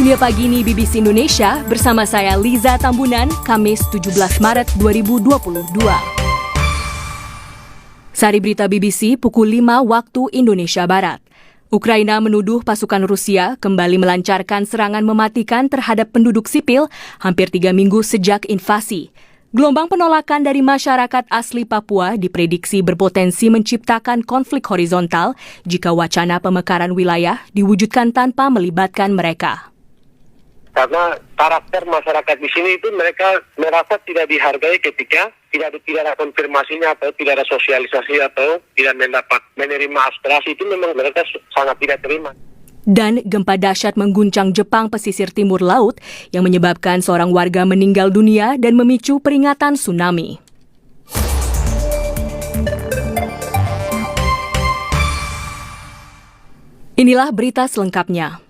Dunia Pagi ini BBC Indonesia bersama saya Liza Tambunan, Kamis 17 Maret 2022. Sari berita BBC pukul 5 waktu Indonesia Barat. Ukraina menuduh pasukan Rusia kembali melancarkan serangan mematikan terhadap penduduk sipil hampir 3 minggu sejak invasi. Gelombang penolakan dari masyarakat asli Papua diprediksi berpotensi menciptakan konflik horizontal jika wacana pemekaran wilayah diwujudkan tanpa melibatkan mereka. Karena karakter masyarakat di sini itu mereka merasa tidak dihargai ketika tidak ada konfirmasinya atau tidak ada sosialisasi atau tidak menerima aspirasi, itu memang mereka sangat tidak terima. Dan gempa dahsyat mengguncang Jepang pesisir timur laut yang menyebabkan seorang warga meninggal dunia dan memicu peringatan tsunami. Inilah berita selengkapnya.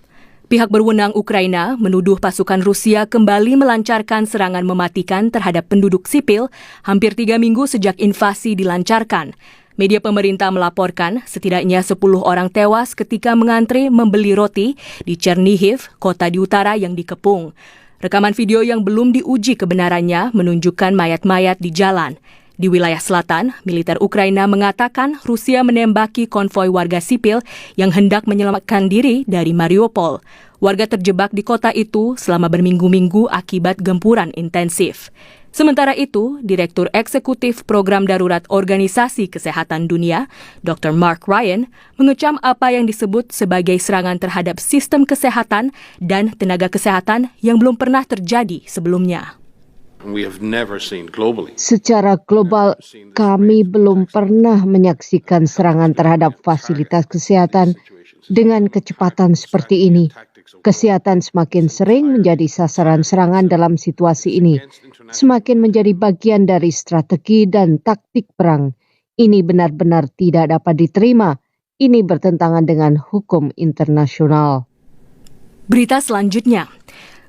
Pihak berwenang Ukraina menuduh pasukan Rusia kembali melancarkan serangan mematikan terhadap penduduk sipil hampir 3 minggu sejak invasi dilancarkan. Media pemerintah melaporkan setidaknya 10 orang tewas ketika mengantre membeli roti di Chernihiv, kota di utara yang dikepung. Rekaman video yang belum diuji kebenarannya menunjukkan mayat-mayat di jalan. Di wilayah selatan, militer Ukraina mengatakan Rusia menembaki konvoi warga sipil yang hendak menyelamatkan diri dari Mariupol. Warga terjebak di kota itu selama berminggu-minggu akibat gempuran intensif. Sementara itu, Direktur Eksekutif Program Darurat Organisasi Kesehatan Dunia, Dr. Mark Ryan, mengecam apa yang disebut sebagai serangan terhadap sistem kesehatan dan tenaga kesehatan yang belum pernah terjadi sebelumnya. Secara global, kami belum pernah menyaksikan serangan terhadap fasilitas kesehatan dengan kecepatan seperti ini. Kesehatan semakin sering menjadi sasaran serangan dalam situasi ini, semakin menjadi bagian dari strategi dan taktik perang. Ini benar-benar tidak dapat diterima. Ini bertentangan dengan hukum internasional. Berita selanjutnya.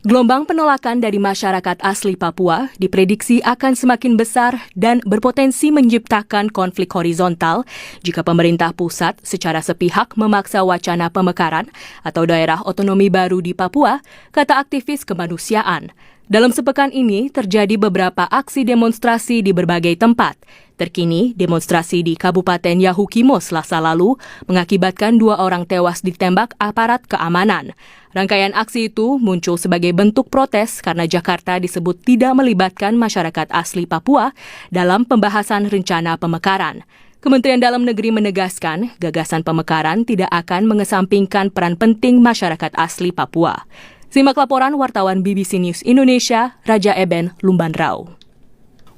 Gelombang penolakan dari masyarakat asli Papua diprediksi akan semakin besar dan berpotensi menciptakan konflik horizontal jika pemerintah pusat secara sepihak memaksa wacana pemekaran atau daerah otonomi baru di Papua, kata aktivis kemanusiaan. Dalam sepekan ini terjadi beberapa aksi demonstrasi di berbagai tempat. Terkini, demonstrasi di Kabupaten Yahukimo Selasa lalu mengakibatkan 2 orang tewas ditembak aparat keamanan. Rangkaian aksi itu muncul sebagai bentuk protes karena Jakarta disebut tidak melibatkan masyarakat asli Papua dalam pembahasan rencana pemekaran. Kementerian Dalam Negeri menegaskan gagasan pemekaran tidak akan mengesampingkan peran penting masyarakat asli Papua. Simak laporan wartawan BBC News Indonesia, Raja Eben Lumbanrau.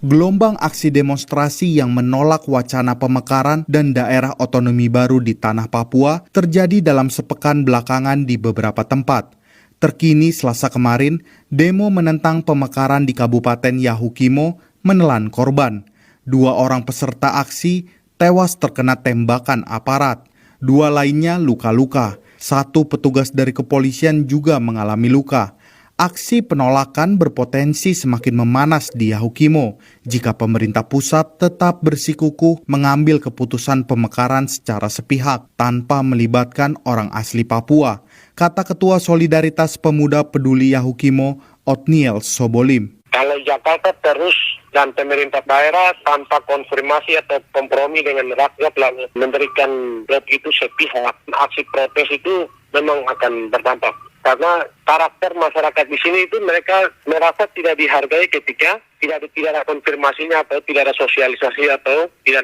Gelombang aksi demonstrasi yang menolak wacana pemekaran dan daerah otonomi baru di tanah Papua terjadi dalam sepekan belakangan di beberapa tempat. Terkini Selasa kemarin, demo menentang pemekaran di Kabupaten Yahukimo menelan korban. 2 orang peserta aksi tewas terkena tembakan aparat. 2 lainnya luka-luka. 1 petugas dari kepolisian juga mengalami luka. Aksi penolakan berpotensi semakin memanas di Yahukimo jika pemerintah pusat tetap bersikukuh mengambil keputusan pemekaran secara sepihak tanpa melibatkan orang asli Papua, kata Ketua Solidaritas Pemuda Peduli Yahukimo, Otniel Sobolim. Kalau Jakarta terus dan pemerintah daerah tanpa konfirmasi atau kompromi dengan rakyat lalu memberikan blok itu sepihak, aksi protes itu memang akan berdampak. Karena karakter masyarakat di sini itu mereka merasa tidak dihargai ketika tidak ada konfirmasinya atau tidak ada sosialisasi atau tidak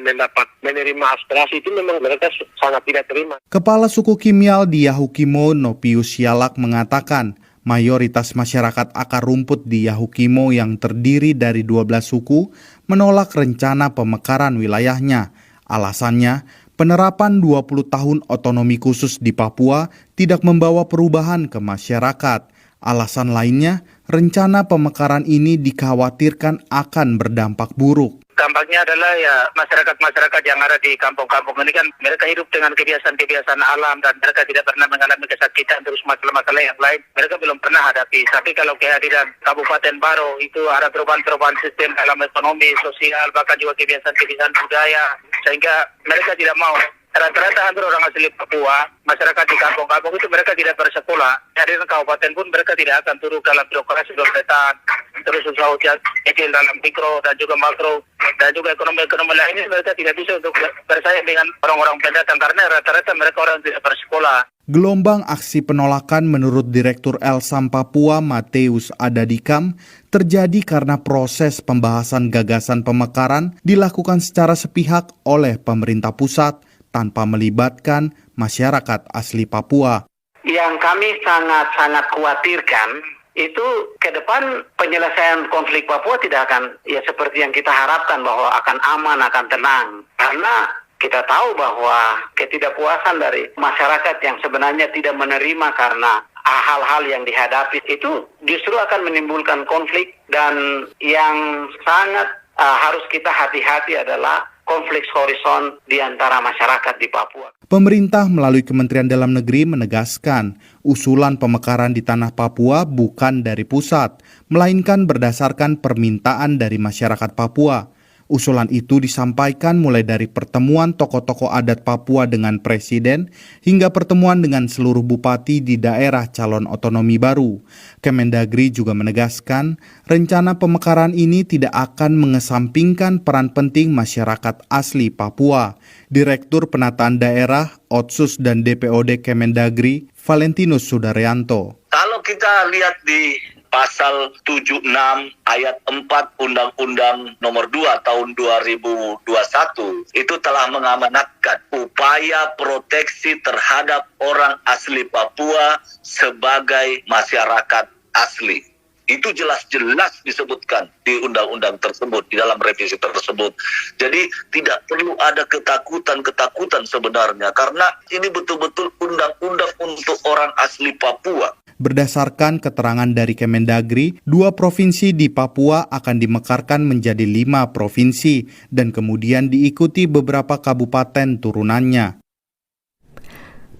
menerima aspirasi, itu memang mereka sangat tidak terima. Kepala suku Kimial di Yahukimo, Nopius Sialak, mengatakan mayoritas masyarakat akar rumput di Yahukimo yang terdiri dari 12 suku menolak rencana pemekaran wilayahnya. Alasannya, penerapan 20 tahun otonomi khusus di Papua tidak membawa perubahan ke masyarakat. Alasan lainnya, rencana pemekaran ini dikhawatirkan akan berdampak buruk. Dampaknya adalah ya masyarakat-masyarakat yang ada di kampung-kampung ini kan mereka hidup dengan kebiasaan-kebiasaan alam dan mereka tidak pernah mengalami kesakitan terus masalah-masalah yang lain mereka belum pernah hadapi. Tapi kalau kehadiran Kabupaten Baru itu ada perubahan-perubahan sistem dalam ekonomi, sosial, bahkan juga kebiasaan-kebiasaan budaya sehingga mereka tidak mau rata-rata hampir orang asli Papua, masyarakat di kampung-kampung itu mereka tidak bersekolah. Dari kabupaten pun mereka tidak akan turun dalam birokrasi pemerintahan, terus usaha kecil dalam mikro dan juga makro, dan juga ekonomi lainnya mereka tidak bisa untuk bersaing dengan orang-orang pendatang karena rata-rata mereka orang tidak bersekolah. Gelombang aksi penolakan menurut Direktur Elsam Papua Mateus Adadikam terjadi karena proses pembahasan gagasan pemekaran dilakukan secara sepihak oleh pemerintah pusat tanpa melibatkan masyarakat asli Papua. Yang kami sangat-sangat khawatirkan itu ke depan penyelesaian konflik Papua tidak akan seperti yang kita harapkan bahwa akan aman, akan tenang. Karena kita tahu bahwa ketidakpuasan dari masyarakat yang sebenarnya tidak menerima karena hal-hal yang dihadapi itu justru akan menimbulkan konflik, dan yang sangat harus kita hati-hati adalah konflik horizon di antara masyarakat di Papua. Pemerintah melalui Kementerian Dalam Negeri menegaskan usulan pemekaran di tanah Papua bukan dari pusat, melainkan berdasarkan permintaan dari masyarakat Papua. Usulan itu disampaikan mulai dari pertemuan tokoh-tokoh adat Papua dengan Presiden hingga pertemuan dengan seluruh bupati di daerah calon otonomi baru. Kemendagri juga menegaskan rencana pemekaran ini tidak akan mengesampingkan peran penting masyarakat asli Papua. Direktur Penataan Daerah, Otsus dan DPOD Kemendagri, Valentinus Sudaryanto. Kalau kita lihat di Pasal 76 ayat 4 Undang-Undang Nomor 2 Tahun 2021 itu telah mengamanatkan upaya proteksi terhadap orang asli Papua sebagai masyarakat asli. Itu jelas-jelas disebutkan di undang-undang tersebut, di dalam revisi tersebut. Jadi tidak perlu ada ketakutan sebenarnya, karena ini betul-betul undang-undang untuk orang asli Papua. Berdasarkan keterangan dari Kemendagri, 2 provinsi di Papua akan dimekarkan menjadi 5 provinsi dan kemudian diikuti beberapa kabupaten turunannya.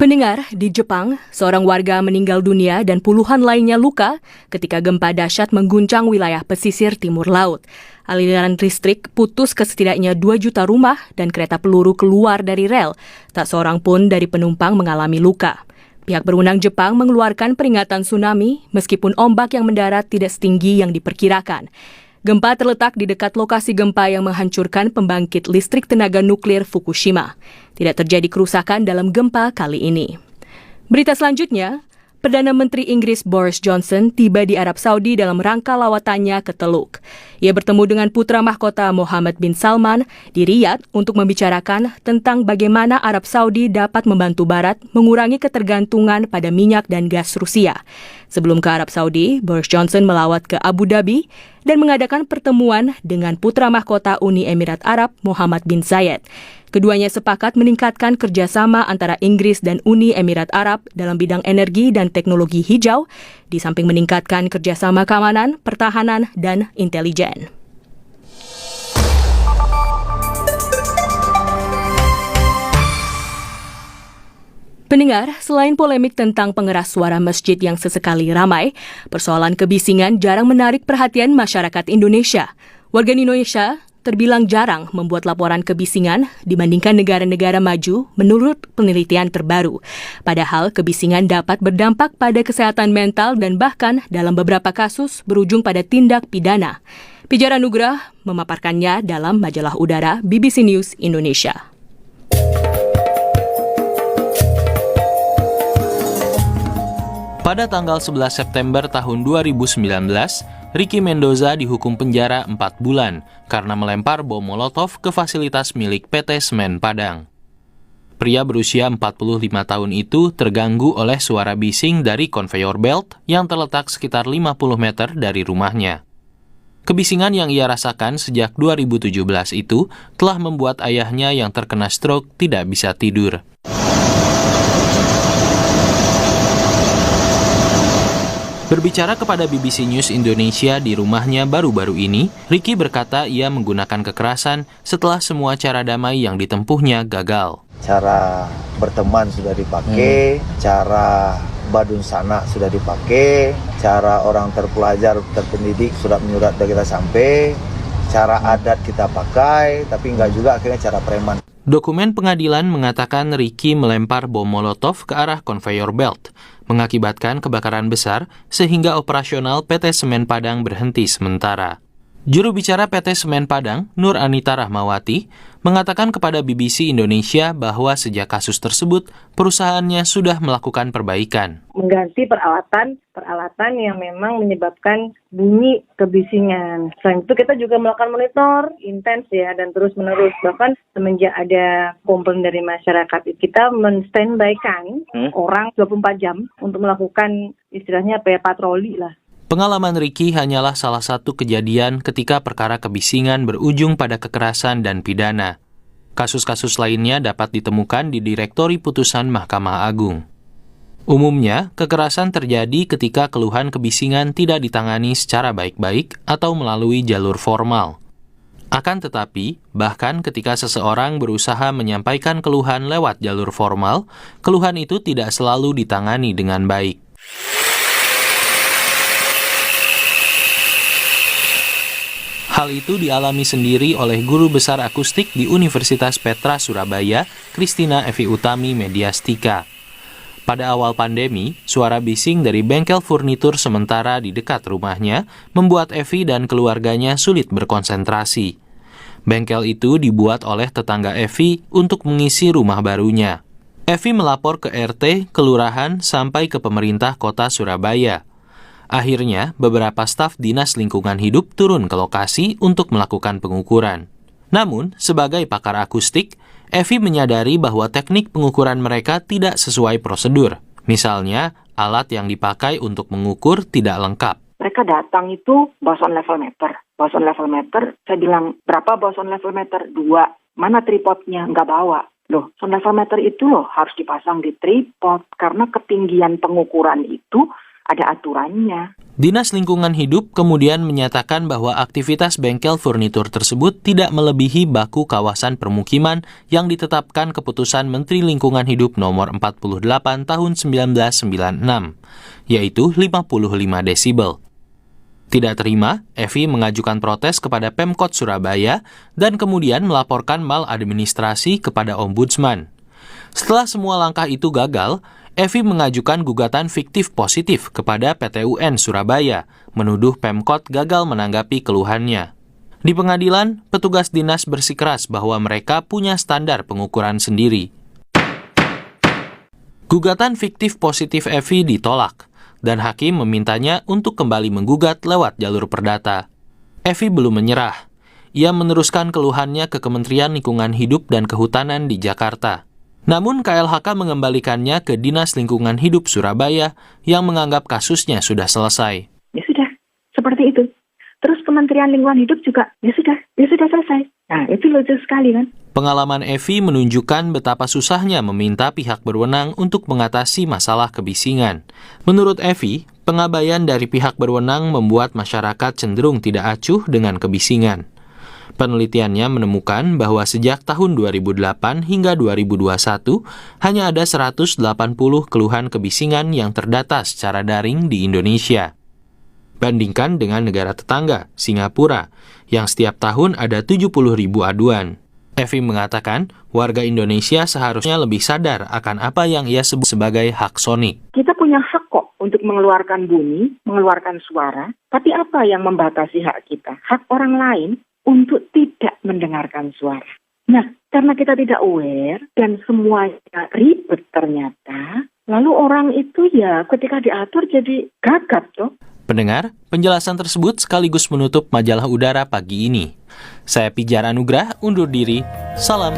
Pendengar, di Jepang, seorang warga meninggal dunia dan puluhan lainnya luka ketika gempa dahsyat mengguncang wilayah pesisir timur laut. Aliran listrik putus ke setidaknya 2 juta rumah dan kereta peluru keluar dari rel. Tak seorang pun dari penumpang mengalami luka. Pihak berwenang Jepang mengeluarkan peringatan tsunami meskipun ombak yang mendarat tidak setinggi yang diperkirakan. Gempa terletak di dekat lokasi gempa yang menghancurkan pembangkit listrik tenaga nuklir Fukushima. Tidak terjadi kerusakan dalam gempa kali ini. Berita selanjutnya, Perdana Menteri Inggris Boris Johnson tiba di Arab Saudi dalam rangka lawatannya ke Teluk. Ia bertemu dengan putra mahkota Mohammed bin Salman di Riyadh untuk membicarakan tentang bagaimana Arab Saudi dapat membantu Barat mengurangi ketergantungan pada minyak dan gas Rusia. Sebelum ke Arab Saudi, Boris Johnson melawat ke Abu Dhabi dan mengadakan pertemuan dengan putra mahkota Uni Emirat Arab Mohammed bin Zayed. Keduanya sepakat meningkatkan kerjasama antara Inggris dan Uni Emirat Arab dalam bidang energi dan teknologi hijau, di samping meningkatkan kerjasama keamanan, pertahanan, dan intelijen. Pendengar, selain polemik tentang pengeras suara masjid yang sesekali ramai, persoalan kebisingan jarang menarik perhatian masyarakat Indonesia. Warga Indonesia terbilang jarang membuat laporan kebisingan dibandingkan negara-negara maju menurut penelitian terbaru. Padahal kebisingan dapat berdampak pada kesehatan mental dan bahkan dalam beberapa kasus berujung pada tindak pidana. Pijar Anugrah memaparkannya dalam majalah udara BBC News Indonesia. Pada tanggal 11 September tahun 2019, Ricky Mendoza dihukum penjara 4 bulan karena melempar bom molotov ke fasilitas milik PT Semen Padang. Pria berusia 45 tahun itu terganggu oleh suara bising dari conveyor belt yang terletak sekitar 50 meter dari rumahnya. Kebisingan yang ia rasakan sejak 2017 itu telah membuat ayahnya yang terkena stroke tidak bisa tidur. Berbicara kepada BBC News Indonesia di rumahnya baru-baru ini, Ricky berkata ia menggunakan kekerasan setelah semua cara damai yang ditempuhnya gagal. Cara berteman sudah dipakai, cara badun sana sudah dipakai, cara orang terpelajar, terpendidik, surat menyurat sudah kita sampai, cara adat kita pakai, tapi enggak juga akhirnya cara preman. Dokumen pengadilan mengatakan Ricky melempar bom Molotov ke arah conveyor belt, mengakibatkan kebakaran besar sehingga operasional PT Semen Padang berhenti sementara. Juru bicara PT Semen Padang, Nur Anita Rahmawati, mengatakan kepada BBC Indonesia bahwa sejak kasus tersebut, perusahaannya sudah melakukan perbaikan. Mengganti peralatan yang memang menyebabkan bunyi kebisingan. Selain itu kita juga melakukan monitor intens ya dan terus menerus. Bahkan semenjak ada komplain dari masyarakat, kita men-standby-kan orang 24 jam untuk melakukan istilahnya patroli lah. Pengalaman Ricky hanyalah salah satu kejadian ketika perkara kebisingan berujung pada kekerasan dan pidana. Kasus-kasus lainnya dapat ditemukan di Direktori Putusan Mahkamah Agung. Umumnya, kekerasan terjadi ketika keluhan kebisingan tidak ditangani secara baik-baik atau melalui jalur formal. Akan tetapi, bahkan ketika seseorang berusaha menyampaikan keluhan lewat jalur formal, keluhan itu tidak selalu ditangani dengan baik. Hal itu dialami sendiri oleh guru besar akustik di Universitas Petra Surabaya, Christina Evi Utami Mediastika. Pada awal pandemi, suara bising dari bengkel furnitur sementara di dekat rumahnya membuat Evi dan keluarganya sulit berkonsentrasi. Bengkel itu dibuat oleh tetangga Evi untuk mengisi rumah barunya. Evi melapor ke RT, kelurahan, sampai ke pemerintah kota Surabaya. Akhirnya, beberapa staf Dinas Lingkungan Hidup turun ke lokasi untuk melakukan pengukuran. Namun, sebagai pakar akustik, Evi menyadari bahwa teknik pengukuran mereka tidak sesuai prosedur. Misalnya, alat yang dipakai untuk mengukur tidak lengkap. Mereka datang itu boson level meter. Boson level meter, saya bilang, berapa boson level meter? 2. Mana tripodnya? Nggak bawa. Loh, boson level meter itu harus dipasang di tripod, karena ketinggian pengukuran itu ada aturannya. Dinas Lingkungan Hidup kemudian menyatakan bahwa aktivitas bengkel furnitur tersebut tidak melebihi baku kawasan permukiman yang ditetapkan Keputusan Menteri Lingkungan Hidup Nomor 48 Tahun 1996, yaitu 55 desibel. Tidak terima, Evi mengajukan protes kepada Pemkot Surabaya dan kemudian melaporkan maladministrasi kepada Ombudsman. Setelah semua langkah itu gagal, Evi mengajukan gugatan fiktif positif kepada PT UN Surabaya, menuduh Pemkot gagal menanggapi keluhannya. Di pengadilan, petugas dinas bersikeras bahwa mereka punya standar pengukuran sendiri. Gugatan fiktif positif Evi ditolak, dan hakim memintanya untuk kembali menggugat lewat jalur perdata. Evi belum menyerah. Ia meneruskan keluhannya ke Kementerian Lingkungan Hidup dan Kehutanan di Jakarta. Namun KLHK mengembalikannya ke Dinas Lingkungan Hidup Surabaya yang menganggap kasusnya sudah selesai. Ya sudah, seperti itu. Terus Kementerian Lingkungan Hidup juga, ya sudah selesai. Nah, itu lucu sekali kan. Pengalaman Evi menunjukkan betapa susahnya meminta pihak berwenang untuk mengatasi masalah kebisingan. Menurut Evi, pengabaian dari pihak berwenang membuat masyarakat cenderung tidak acuh dengan kebisingan. Penelitiannya menemukan bahwa sejak tahun 2008 hingga 2021, hanya ada 180 keluhan kebisingan yang terdata secara daring di Indonesia. Bandingkan dengan negara tetangga, Singapura, yang setiap tahun ada 70.000 aduan. Evi mengatakan, warga Indonesia seharusnya lebih sadar akan apa yang ia sebut sebagai hak sonik. Kita punya hak kok untuk mengeluarkan bunyi, mengeluarkan suara, tapi apa yang membatasi hak kita? Hak orang lain untuk tidak mendengarkan suara. Nah, karena kita tidak aware dan semuanya ribet ternyata, lalu orang itu ya ketika diatur jadi gagap toh. Pendengar, penjelasan tersebut sekaligus menutup majalah udara pagi ini. Saya Pijar Anugrah, undur diri. Salam.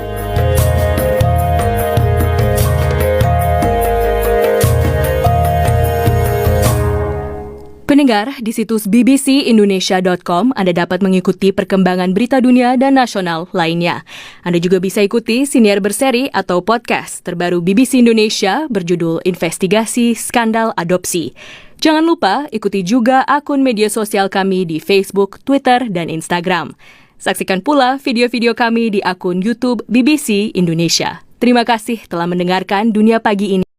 Pendengar, di situs bbcindonesia.com Anda dapat mengikuti perkembangan berita dunia dan nasional lainnya. Anda juga bisa ikuti siniar berseri atau podcast terbaru BBC Indonesia berjudul Investigasi Skandal Adopsi. Jangan lupa ikuti juga akun media sosial kami di Facebook, Twitter, dan Instagram. Saksikan pula video-video kami di akun YouTube BBC Indonesia. Terima kasih telah mendengarkan Dunia Pagi ini.